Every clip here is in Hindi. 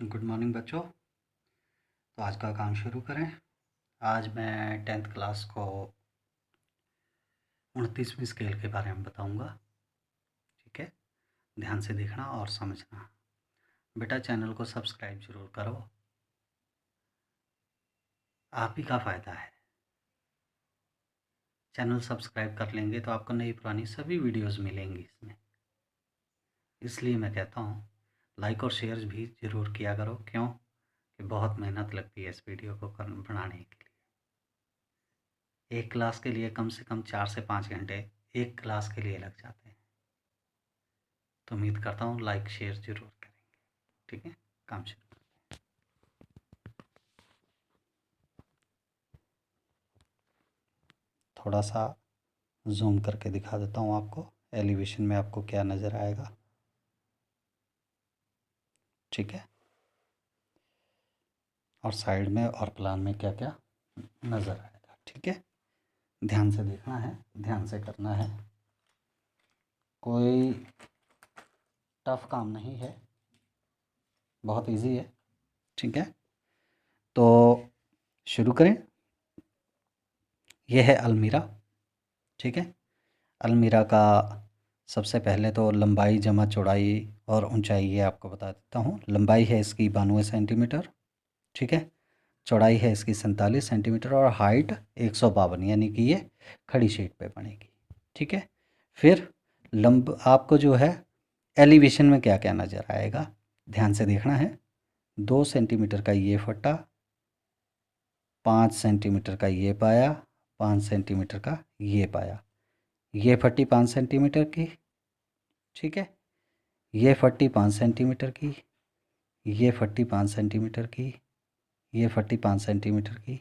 गुड मॉर्निंग बच्चों। तो आज का काम शुरू करें। आज मैं 10th क्लास को 29वीं स्केल के बारे में बताऊंगा। ठीक है, ध्यान से देखना और समझना। बेटा चैनल को सब्सक्राइब जरूर करो, आप ही का फ़ायदा है। चैनल सब्सक्राइब कर लेंगे तो आपको नई पुरानी सभी वीडियोस मिलेंगी इसमें। इसलिए मैं कहता हूँ लाइक और शेयर भी ज़रूर किया करो। क्यों कि बहुत मेहनत लगती है इस वीडियो को बनाने के लिए। एक क्लास के लिए कम से कम 4 से 5 घंटे एक क्लास के लिए लग जाते हैं। तो उम्मीद करता हूँ लाइक शेयर ज़रूर करेंगे। ठीक है, काम शुरू। थोड़ा सा जूम करके दिखा देता हूँ आपको। एलिवेशन में आपको क्या नज़र आएगा। ठीक है, और साइड में और प्लान में क्या क्या नज़र आएगा। ठीक है, ध्यान से देखना है, ध्यान से करना है। कोई टफ काम नहीं है, बहुत इजी है। ठीक है, तो शुरू करें। यह है अलमीरा। ठीक है, अलमीरा का सबसे पहले तो लंबाई जमा चौड़ाई और ऊंचाई ये आपको बता देता हूँ। लंबाई है इसकी 92 सेंटीमीटर। ठीक है, चौड़ाई है इसकी 47 सेंटीमीटर और हाइट 152, यानी कि ये खड़ी शीट पे बनेगी। ठीक है, फिर आपको जो है एलिवेशन में क्या क्या नज़र आएगा, ध्यान से देखना है। 2 सेंटीमीटर का ये फट्टा, 5 सेंटीमीटर का ये पाया, 5 सेंटीमीटर का ये पाया, ये फट्टी 5 सेंटीमीटर की। ठीक है, ये फट्टी 5 सेंटीमीटर की, ये फट्टी 5 सेंटीमीटर की, ये फट्टी 5 सेंटीमीटर की,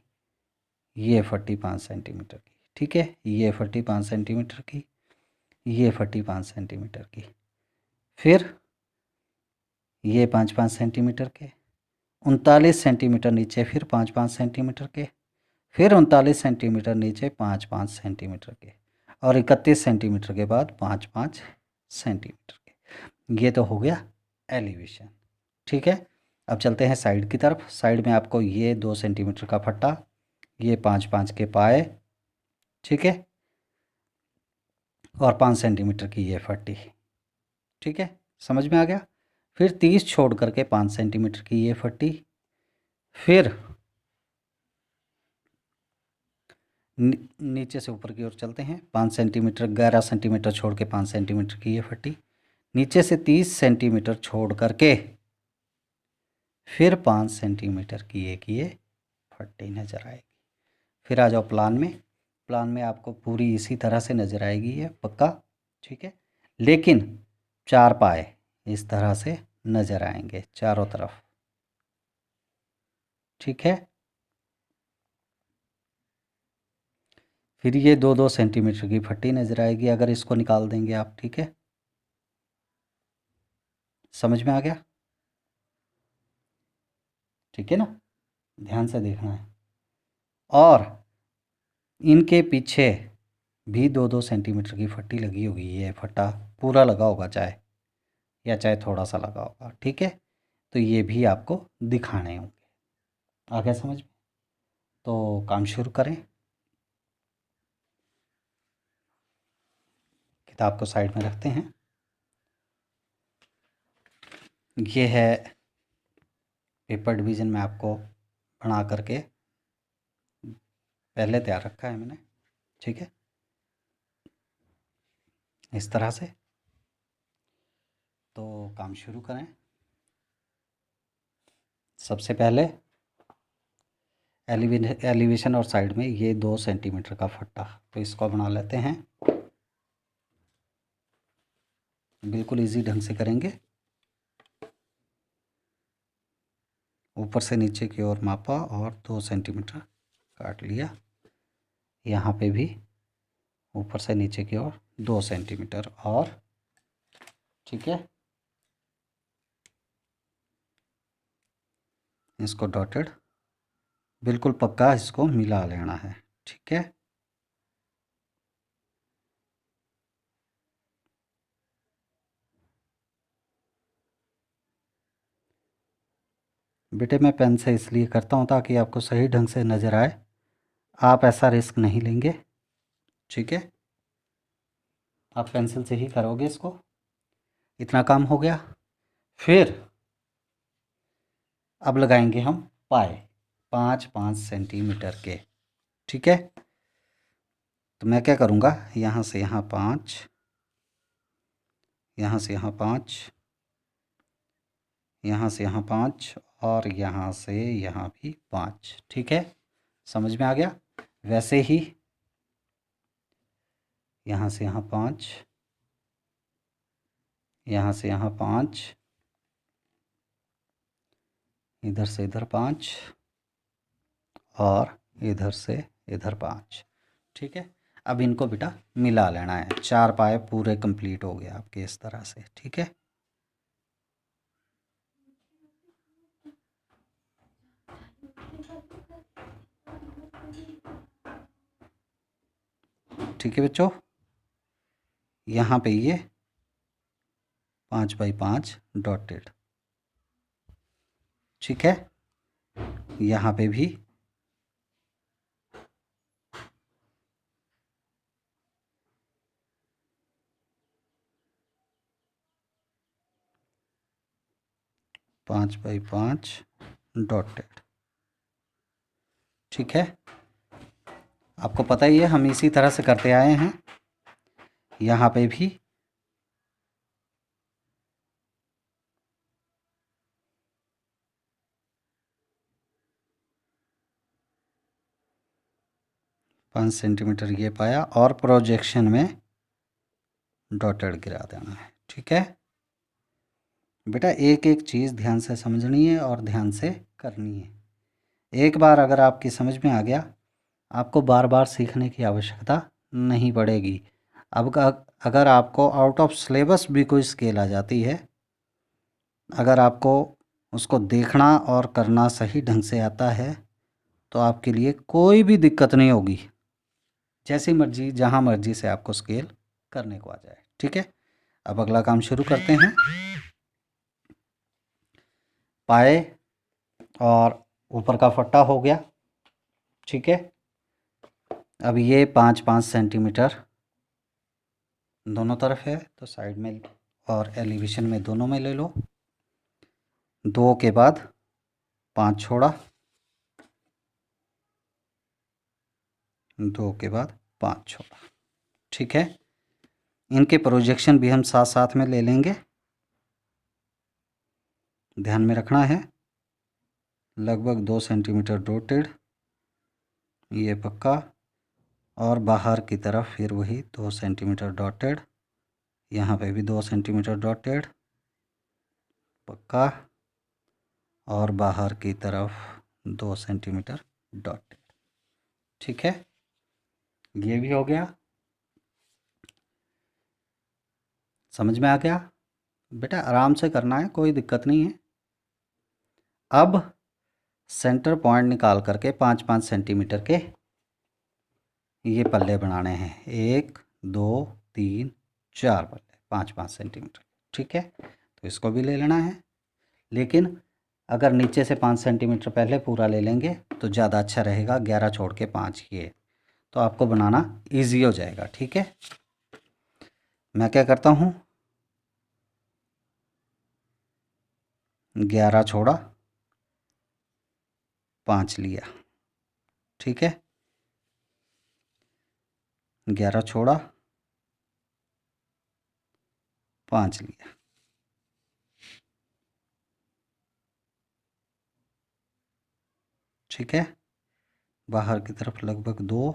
ये फट्टी 5 सेंटीमीटर की। ठीक है, ये फट्टी 5 सेंटीमीटर की, ये फट्टी 5 सेंटीमीटर की। फिर ये 5-5 सेंटीमीटर के, 39 सेंटीमीटर नीचे फिर 5-5 सेंटीमीटर के, फिर 39 सेंटीमीटर नीचे 5-5 सेंटीमीटर के, और 31 सेंटीमीटर के बाद 5-5 सेंटीमीटर के। ये तो हो गया एलिवेशन। ठीक है, अब चलते हैं साइड की तरफ। साइड में आपको ये 2 सेंटीमीटर का फट्टा, ये 5-5 के पाए। ठीक है, और 5 सेंटीमीटर की ये फट्टी। ठीक है, समझ में आ गया। फिर 30 छोड़ करके 5 सेंटीमीटर की ये फट्टी। फिर नीचे से ऊपर की ओर चलते हैं। 5 सेंटीमीटर 11 सेंटीमीटर छोड़ के 5 सेंटीमीटर की ये फट्टी। नीचे से 30 सेंटीमीटर छोड़ करके फिर 5 सेंटीमीटर की एक ये फट्टी नज़र आएगी। फिर आ जाओ प्लान में। प्लान में आपको पूरी इसी तरह से नज़र आएगी ये पक्का। ठीक है, लेकिन 4 पाए इस तरह से नज़र आएंगे चारों तरफ। ठीक है, फिर ये 2-2 सेंटीमीटर की फट्टी नज़र आएगी अगर इसको निकाल देंगे आप। ठीक है, समझ में आ गया। ठीक है ना, ध्यान से देखना है। और इनके पीछे भी 2-2 सेंटीमीटर की फट्टी लगी होगी। ये फट्टा पूरा लगा होगा चाहे, या चाहे थोड़ा सा लगा होगा। ठीक है, तो ये भी आपको दिखाने होंगे। आ गया समझ में? तो काम शुरू करें। किताब को साइड में रखते हैं। ये है पेपर डिवीज़न में आपको बना करके पहले तैयार रखा है मैंने। ठीक है, इस तरह से। तो काम शुरू करें। सबसे पहले एलिवेशन और साइड में ये 2 सेंटीमीटर का फट्टा, तो इसको बना लेते हैं। बिल्कुल इजी ढंग से करेंगे। ऊपर से नीचे की ओर मापा और 2 सेंटीमीटर काट लिया। यहाँ पे भी ऊपर से नीचे की ओर 2 सेंटीमीटर और। ठीक है, इसको डॉटेड बिल्कुल पक्का इसको मिला लेना है। ठीक है, बेटे मैं पेन से इसलिए करता हूँ ताकि आपको सही ढंग से नज़र आए। आप ऐसा रिस्क नहीं लेंगे, ठीक है। आप पेंसिल से ही करोगे इसको। इतना काम हो गया। फिर अब लगाएंगे हम पाए 5-5 सेंटीमीटर के, ठीक है। तो मैं क्या करूँगा, यहाँ से यहाँ 5, यहाँ से यहाँ 5, यहाँ से यहाँ 5 और यहाँ से यहाँ भी 5, ठीक है। समझ में आ गया। वैसे ही यहाँ से यहाँ 5, यहाँ से यहाँ 5, इधर से इधर 5 और इधर से इधर 5, ठीक है। अब इनको बेटा मिला लेना है। 4 पाए पूरे कंप्लीट हो गए आपके इस तरह से, ठीक है। ठीक है बच्चों, यहाँ पे ये 5x5 डॉटेड, ठीक है। यहाँ पे भी 5x5 डॉटेड, ठीक है। आपको पता ही है हम इसी तरह से करते आए हैं। यहाँ पे भी 5 सेंटीमीटर ये पाया और प्रोजेक्शन में डॉटेड गिरा देना है, ठीक है। बेटा एक एक चीज़ ध्यान से समझनी है और ध्यान से करनी है। एक बार अगर आपकी समझ में आ गया, आपको बार बार सीखने की आवश्यकता नहीं पड़ेगी। अब अगर आपको आउट ऑफ सिलेबस भी कोई स्केल आ जाती है, अगर आपको उसको देखना और करना सही ढंग से आता है तो आपके लिए कोई भी दिक्कत नहीं होगी। जैसी मर्जी जहाँ मर्जी से आपको स्केल करने को आ जाए, ठीक है। अब अगला काम शुरू करते हैं। पाए और ऊपर का फट्टा हो गया, ठीक है। अब ये 5-5 सेंटीमीटर दोनों तरफ है तो साइड में और एलिवेशन में दोनों में ले लो। 2 के बाद 5 छोड़ा, 2 के बाद 5 छोड़ा, ठीक है। इनके प्रोजेक्शन भी हम साथ साथ में ले लेंगे। ध्यान में रखना है लगभग 2 सेंटीमीटर डॉटेड, ये पक्का। और बाहर की तरफ फिर वही 2 सेंटीमीटर डॉटेड, यहाँ पे भी 2 सेंटीमीटर डॉटेड पक्का। और बाहर की तरफ 2 सेंटीमीटर डॉटेड, ठीक है। ये भी हो गया। समझ में आ गया बेटा, आराम से करना है, कोई दिक्कत नहीं है। अब सेंटर पॉइंट निकाल करके 5-5 सेंटीमीटर के ये पल्ले बनाने हैं। 1 2 3 4 पल्ले 5-5 सेंटीमीटर, ठीक है। तो इसको भी ले लेना है। लेकिन अगर नीचे से 5 सेंटीमीटर पहले पूरा ले लेंगे तो ज़्यादा अच्छा रहेगा। 11 छोड़ के 5 ये, तो आपको बनाना इजी हो जाएगा, ठीक है। मैं क्या करता हूँ, 11 छोड़ा 5 लिया, ठीक है। 11 छोड़ा 5 लिया, ठीक है। बाहर की तरफ लगभग 2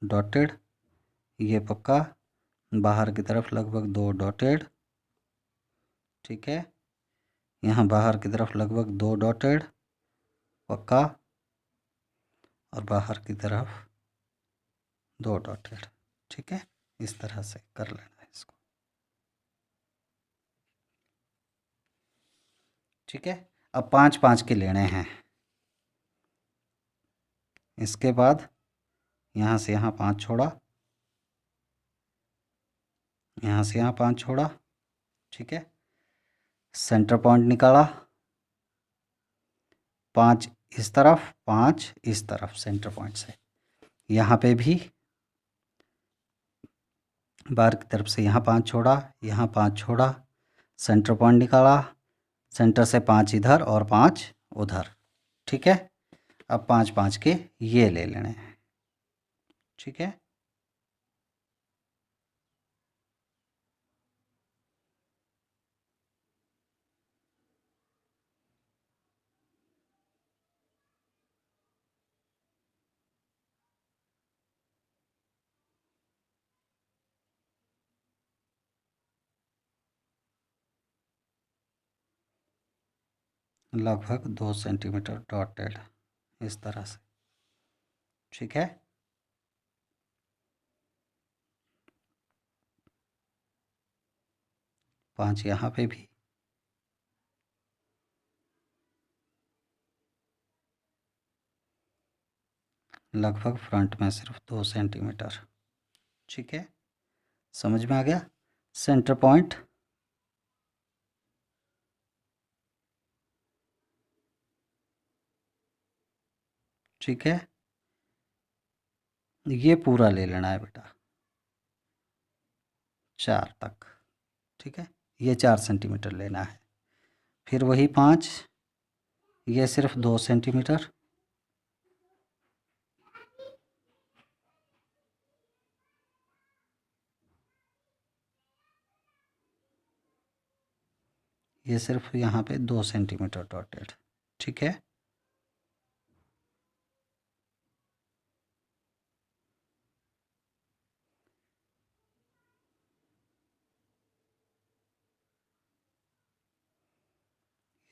डॉटेड, ये पक्का। बाहर की तरफ लगभग 2 डॉटेड, ठीक है। यहाँ बाहर की तरफ लगभग 2 डॉटेड पक्का। और बाहर की तरफ 2 डॉटेड, ठीक है। इस तरह से कर लेना है इसको, ठीक है। अब 5-5 के लेने हैं। इसके बाद यहाँ से यहाँ 5 छोड़ा, यहाँ से यहाँ 5 छोड़ा, ठीक है। सेंटर पॉइंट निकाला, 5 इस तरफ, 5 इस तरफ सेंटर पॉइंट से। यहाँ पे भी बाहर की तरफ से यहाँ 5 छोड़ा, यहाँ 5 छोड़ा, सेंटर पॉइंट निकाला, सेंटर से 5 इधर और 5 उधर। ठीक है, अब 5 5 के ये ले लेने हैं। ठीक है, लगभग 2 सेंटीमीटर डॉटेड इस तरह से। ठीक है, पाँच यहाँ पे भी, लगभग फ्रंट में सिर्फ 2 सेंटीमीटर। ठीक है, समझ में आ गया। सेंटर पॉइंट ठीक है, ये पूरा ले लेना है बेटा 4 तक। ठीक है, ये 4 सेंटीमीटर लेना है। फिर वही 5, ये सिर्फ 2 सेंटीमीटर, ये सिर्फ यहाँ पे 2 सेंटीमीटर डॉटेड। ठीक है,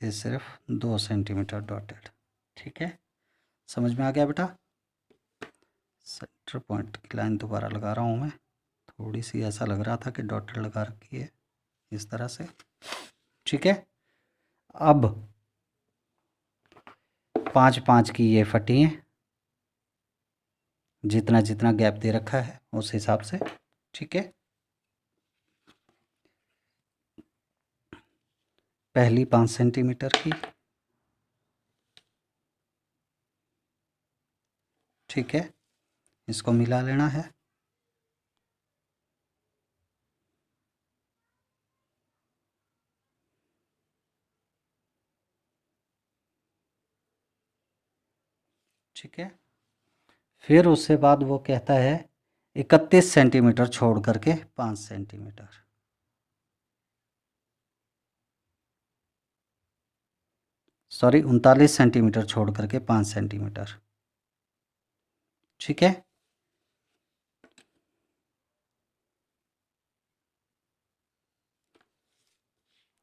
ये सिर्फ 2 सेंटीमीटर डॉटेड। ठीक है, समझ में आ गया बेटा। सेंटर पॉइंट की लाइन दोबारा लगा रहा हूँ मैं, थोड़ी सी ऐसा लग रहा था कि डॉटेड लगा रखी है इस तरह से। ठीक है, अब 5 5 की ये फटी हैं, जितना जितना गैप दे रखा है उस हिसाब से। ठीक है, पहली 5 सेंटीमीटर की। ठीक है, इसको मिला लेना है। ठीक है, फिर उससे बाद वो कहता है 31 सेंटीमीटर छोड़ करके 5 सेंटीमीटर, सॉरी 39 सेंटीमीटर छोड़ करके 5 सेंटीमीटर। ठीक है,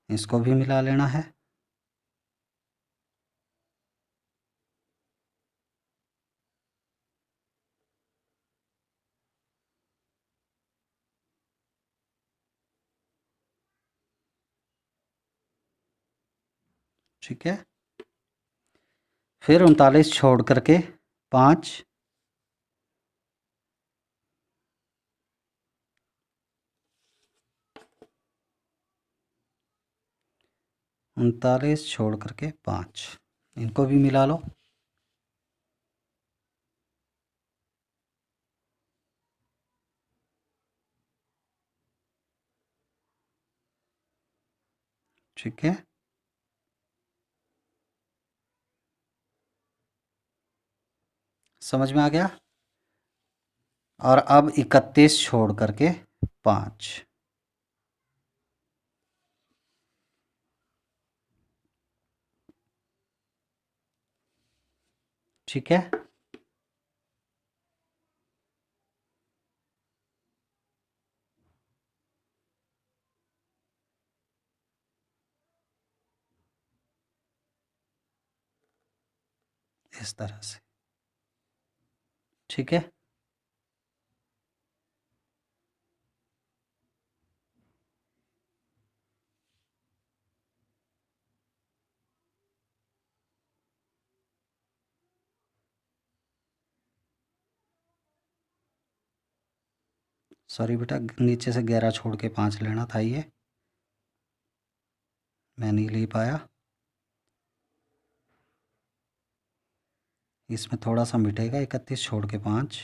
इसको भी मिला लेना है। ठीक है, फिर 39 छोड़ करके 5, 39 छोड़ करके 5, इनको भी मिला लो। ठीक है, समझ में आ गया। और अब 31 छोड़ करके 5, ठीक है, इस तरह से। ठीक है, सॉरी बेटा, नीचे से 11 छोड़ के 5 लेना था, ये मैं नहीं ले पाया। इसमें थोड़ा सा मिटेगा, 31 छोड़ के 5।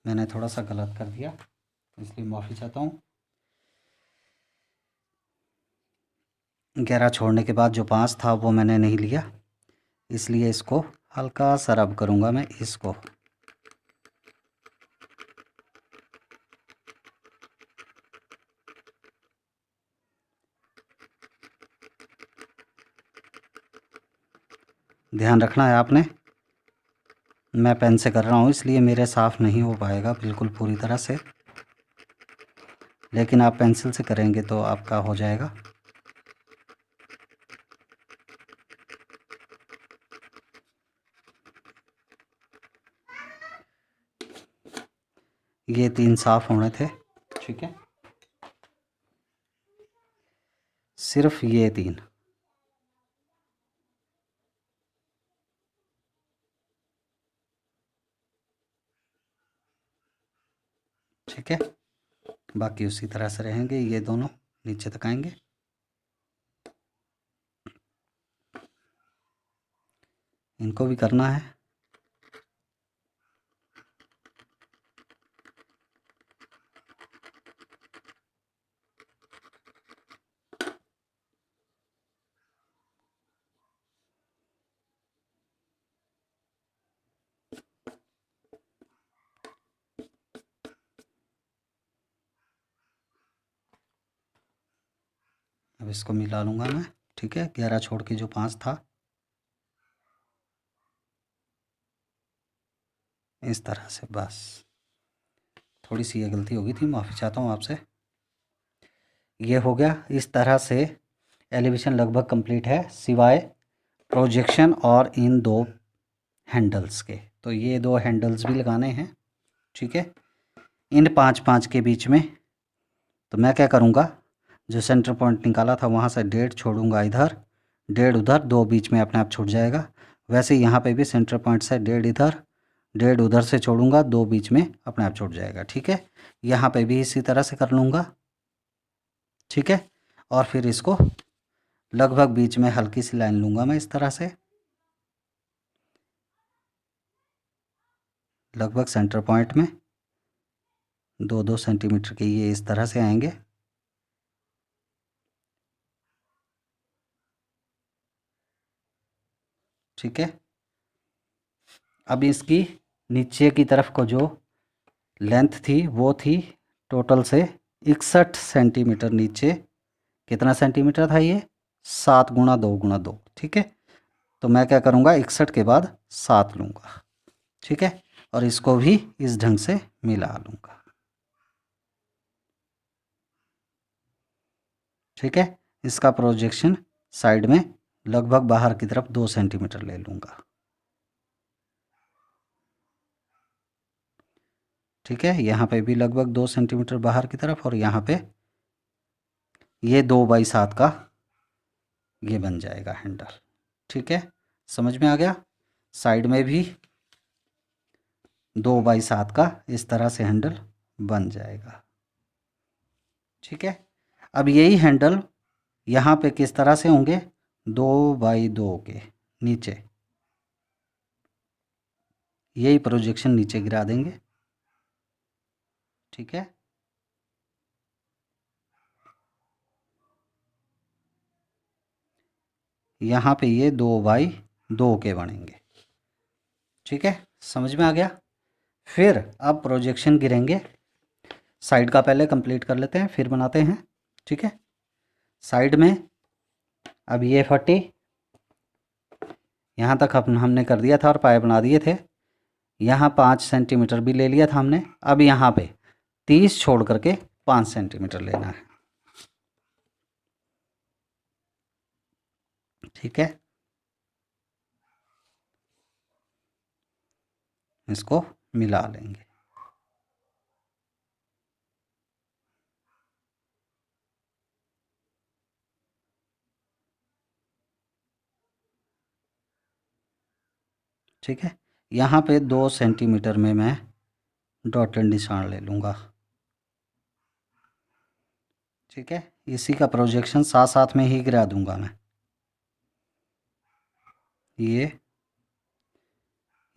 मैंने थोड़ा सा गलत कर दिया, इसलिए माफ़ी चाहता हूँ। 11 छोड़ने के बाद जो 5 था वो मैंने नहीं लिया, इसलिए इसको हल्का सा रब करूँगा मैं इसको। ध्यान रखना है आपने, मैं पेन से कर रहा हूँ इसलिए मेरे साफ़ नहीं हो पाएगा बिल्कुल पूरी तरह से, लेकिन आप पेंसिल से करेंगे तो आपका हो जाएगा। ये 3 साफ़ होने थे, ठीक है, सिर्फ ये 3। ठीक है, बाकी उसी तरह से रहेंगे, ये दोनों नीचे तक आएंगे। इनको भी करना है। अब इसको मिला लूँगा मैं, ठीक है, 11 छोड़ के जो 5 था, इस तरह से। बस थोड़ी सी ये गलती हो गई थी, माफ़ी चाहता हूँ आपसे। ये हो गया। इस तरह से एलिवेशन लगभग कंप्लीट है, सिवाय प्रोजेक्शन और इन 2 हैंडल्स के। तो ये 2 हैंडल्स भी लगाने हैं, ठीक है, इन 5-5 के बीच में। तो मैं क्या करूँगा, जो सेंटर पॉइंट निकाला था वहाँ से 1.5 छोड़ूंगा इधर, 1.5 उधर, 2 बीच में अपने आप छूट जाएगा। वैसे यहाँ पे भी सेंटर पॉइंट से 1.5 इधर, 1.5 उधर से छोड़ूंगा, 2 बीच में अपने आप छूट जाएगा, ठीक है। यहाँ पे भी इसी तरह से कर लूँगा, ठीक है। और फिर इसको लगभग बीच में हल्की सी लाइन लूँगा मैं इस तरह से, लगभग सेंटर पॉइंट में 2-2 सेंटीमीटर के ये इस तरह से आएंगे, ठीक है। अब इसकी नीचे की तरफ को जो लेंथ थी वो थी टोटल से 61 सेंटीमीटर। नीचे कितना सेंटीमीटर था ये, 7 गुणा 2 गुणा 2, ठीक है। तो मैं क्या करूँगा, 61 के बाद 7 लूँगा, ठीक है, और इसको भी इस ढंग से मिला लूँगा, ठीक है। इसका प्रोजेक्शन साइड में लगभग बाहर की तरफ 2 सेंटीमीटर ले लूँगा, ठीक है। यहाँ पे भी लगभग 2 सेंटीमीटर बाहर की तरफ, और यहाँ पे ये 2/7 का ये बन जाएगा हैंडल, ठीक है। समझ में आ गया। साइड में भी 2/7 का इस तरह से हैंडल बन जाएगा, ठीक है। अब यही हैंडल यहाँ पे किस तरह से होंगे, 2/2 के नीचे, यही प्रोजेक्शन नीचे गिरा देंगे, ठीक है। यहाँ पे ये 2/2 के बनेंगे, ठीक है। समझ में आ गया। फिर अब प्रोजेक्शन गिरेंगे, साइड का पहले कंप्लीट कर लेते हैं फिर बनाते हैं, ठीक है। साइड में अब ये 40 यहाँ तक हमने कर दिया था और पाए बना दिए थे। यहाँ 5 सेंटीमीटर भी ले लिया था हमने। अब यहाँ पे 30 छोड़ करके 5 सेंटीमीटर लेना है, ठीक है। इसको मिला लेंगे, ठीक है। यहाँ पे 2 सेंटीमीटर में मैं डॉटेड निशान ले लूँगा, ठीक है। इसी का प्रोजेक्शन साथ साथ में ही गिरा दूंगा मैं, ये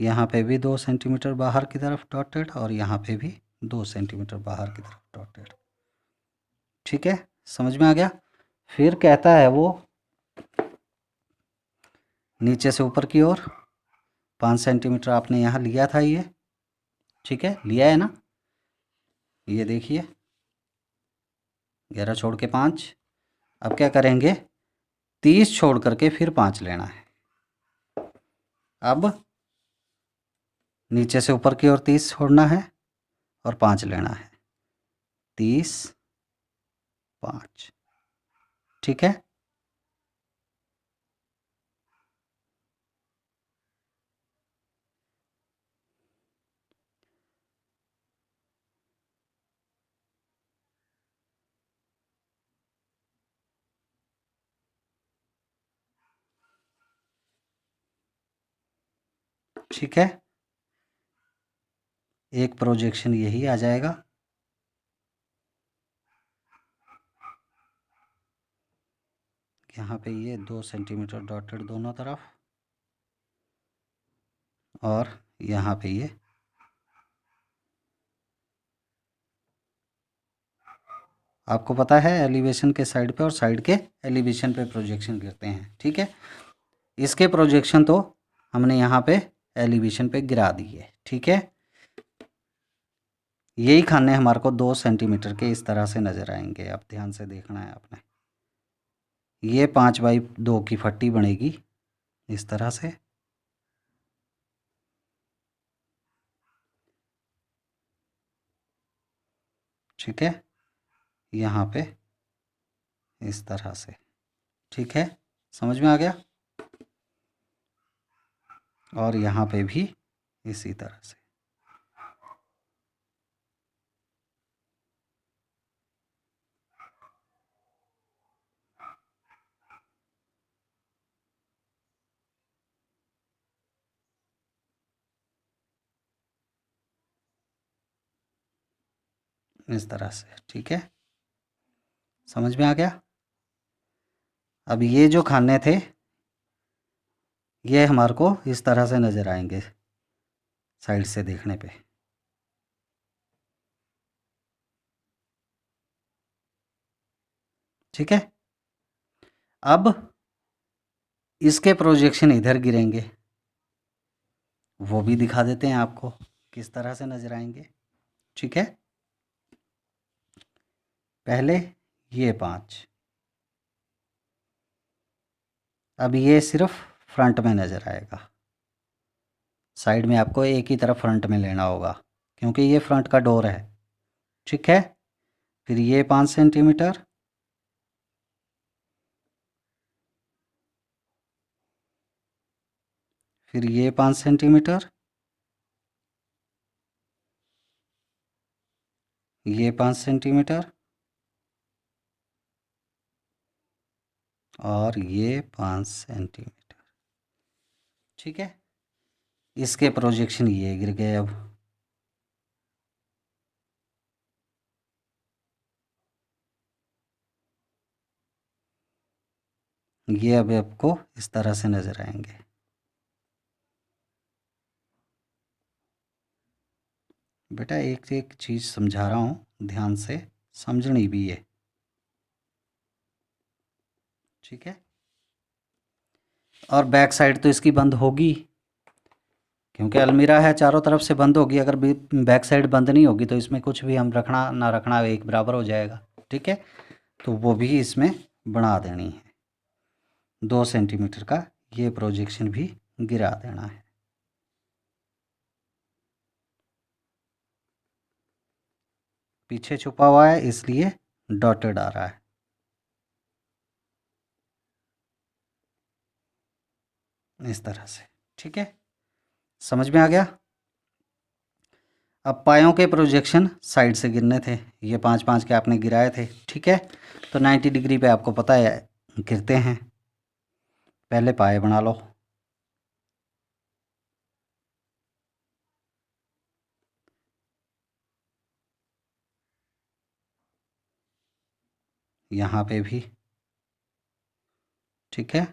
यहाँ पे भी 2 सेंटीमीटर बाहर की तरफ डॉटेड और यहाँ पे भी 2 सेंटीमीटर बाहर की तरफ डॉटेड। ठीक है, समझ में आ गया। फिर कहता है वो नीचे से ऊपर की ओर 5 सेंटीमीटर आपने यहाँ लिया था ये, ठीक है, लिया है ना, ये देखिए 11 छोड़ के 5। अब क्या करेंगे, 30 छोड़ करके फिर 5 लेना है। अब नीचे से ऊपर की ओर 30 छोड़ना है और 5 लेना है, 30 5। ठीक है, ठीक है, एक प्रोजेक्शन यही आ जाएगा। यहाँ पे ये 2 सेंटीमीटर डॉटेड दोनों तरफ और यहाँ पे ये आपको पता है एलिवेशन के साइड पे और साइड के एलिवेशन पे प्रोजेक्शन गिरते हैं। ठीक है, इसके प्रोजेक्शन तो हमने यहाँ पे एलिवेशन पे गिरा दी है। ठीक है, यही खाने हमारे को 2 सेंटीमीटर के इस तरह से नज़र आएंगे। आप ध्यान से देखना है आपने, ये 5x2 की फट्टी बनेगी इस तरह से। ठीक है, यहाँ पे इस तरह से। ठीक है, समझ में आ गया। और यहाँ पे भी इसी तरह से। इस तरह से। ठीक है, समझ में आ गया। अब ये जो खाने थे ये हमारे को इस तरह से नज़र आएंगे साइड से देखने पे। ठीक है, अब इसके प्रोजेक्शन इधर गिरेंगे, वो भी दिखा देते हैं आपको किस तरह से नज़र आएंगे। ठीक है, पहले ये 5, अब ये सिर्फ फ्रंट में नज़र आएगा। साइड में आपको एक ही तरफ फ्रंट में लेना होगा क्योंकि ये फ्रंट का डोर है। ठीक है, फिर ये 5 सेंटीमीटर, फिर ये 5 सेंटीमीटर, ये 5 सेंटीमीटर और ये 5 सेंटीमीटर। ठीक है, इसके प्रोजेक्शन ये गिर गए। अब ये अब आपको इस तरह से नज़र आएंगे। बेटा एक एक चीज़ समझा रहा हूँ, ध्यान से समझनी भी है। ठीक है, और बैक साइड तो इसकी बंद होगी क्योंकि अलमीरा है, चारों तरफ से बंद होगी। अगर बैक साइड बंद नहीं होगी तो इसमें कुछ भी हम रखना ना रखना एक बराबर हो जाएगा। ठीक है, तो वो भी इसमें बना देनी है। 2 सेंटीमीटर का ये प्रोजेक्शन भी गिरा देना है। पीछे छुपा हुआ है इसलिए डॉटेड आ रहा है। इस तरह से। ठीक है, समझ में आ गया। अब पायों के प्रोजेक्शन साइड से गिरने थे, ये 5-5 के आपने गिराए थे। ठीक है, तो 90 डिग्री पे आपको पता है गिरते हैं। पहले पाए बना लो। यहाँ पे भी। ठीक है,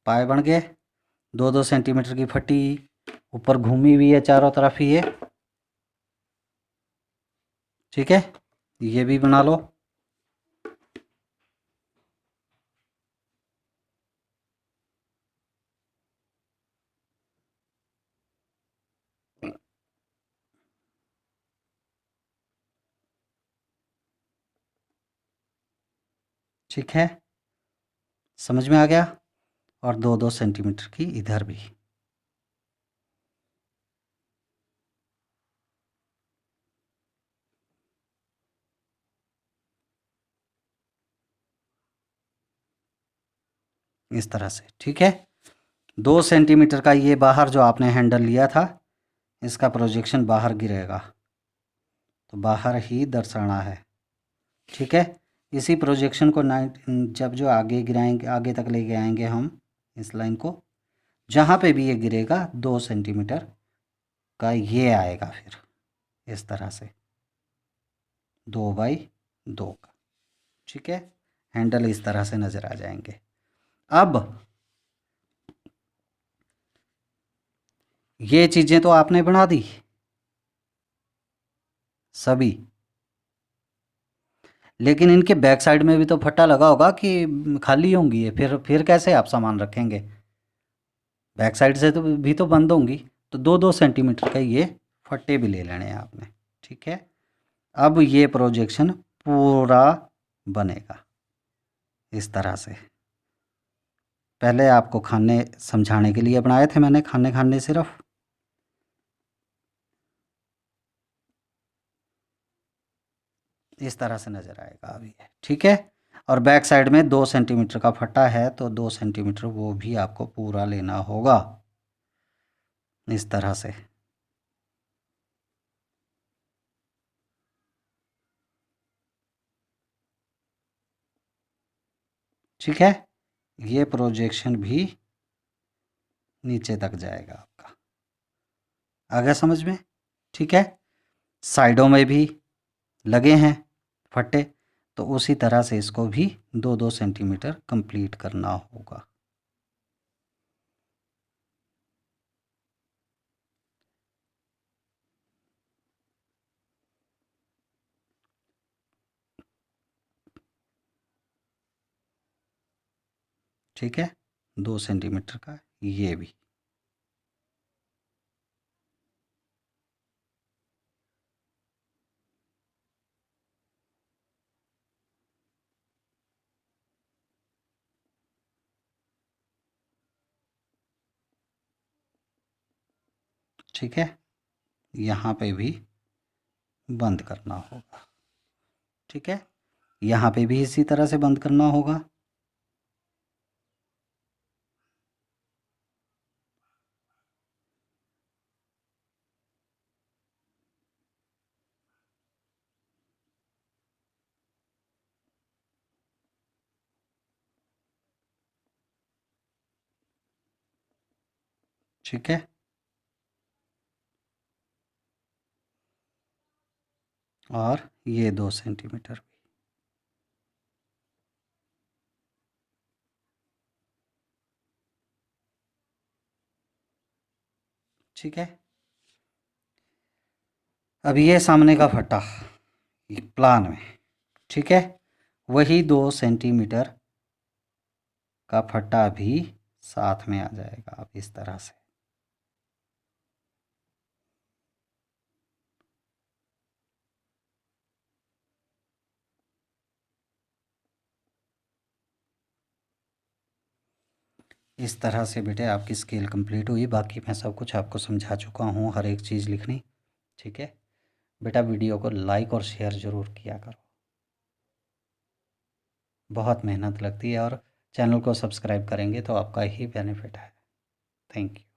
पाए बन गए। 2-2 सेंटीमीटर की फट्टी ऊपर घूमी हुई है चारों तरफ ही ये, ठीक है। ये भी बना लो। ठीक है, समझ में आ गया। और 2-2 सेंटीमीटर की इधर भी। इस तरह से, ठीक है। 2 सेंटीमीटर का ये बाहर जो आपने हैंडल लिया था, इसका प्रोजेक्शन बाहर गिरेगा, तो बाहर ही दर्शाना है, ठीक है। इसी प्रोजेक्शन को जब जो आगे गिराएंगे, आगे तक लेके आएंगे हम इस लाइन को, जहाँ पे भी ये गिरेगा 2 सेंटीमीटर का ये आएगा, फिर इस तरह से 2/2 का, ठीक है। हैंडल इस तरह से नज़र आ जाएंगे। अब ये चीज़ें तो आपने बना दी सभी, लेकिन इनके बैक साइड में भी तो फट्टा लगा होगा कि खाली होंगी ये, फिर कैसे आप सामान रखेंगे? बैक साइड से तो भी तो बंद होंगी, तो 2-2 सेंटीमीटर का ये फट्टे भी ले लेने हैं आपने, ठीक है। अब ये प्रोजेक्शन पूरा बनेगा इस तरह से। पहले आपको खाने समझाने के लिए बनाए थे मैंने, खाने खाने सिर्फ। इस तरह से नज़र आएगा अभी ये, ठीक है। और बैक साइड में 2 सेंटीमीटर का फटा है, तो 2 सेंटीमीटर वो भी आपको पूरा लेना होगा इस तरह से। ठीक है, ये प्रोजेक्शन भी नीचे तक जाएगा आपका। आ गया समझ में? ठीक है। साइडों में भी लगे हैं फट्टे, तो उसी तरह से इसको भी 2-2 सेंटीमीटर कंप्लीट करना होगा। ठीक है, 2 सेंटीमीटर का ये भी। ठीक है, यहाँ पे भी बंद करना होगा। ठीक है, यहाँ पे भी इसी तरह से बंद करना होगा। ठीक है, और ये 2 सेंटीमीटर भी। ठीक है, अब ये सामने का फटा ये प्लान में, ठीक है, वही 2 सेंटीमीटर का फटा भी साथ में आ जाएगा अब इस तरह से। इस तरह से बेटे आपकी स्केल कंप्लीट हुई। बाकी मैं सब कुछ आपको समझा चुका हूँ, हर एक चीज़ लिखनी। ठीक है बेटा, वीडियो को लाइक और शेयर ज़रूर किया करो, बहुत मेहनत लगती है, और चैनल को सब्सक्राइब करेंगे तो आपका ही बेनिफिट है। Thank you.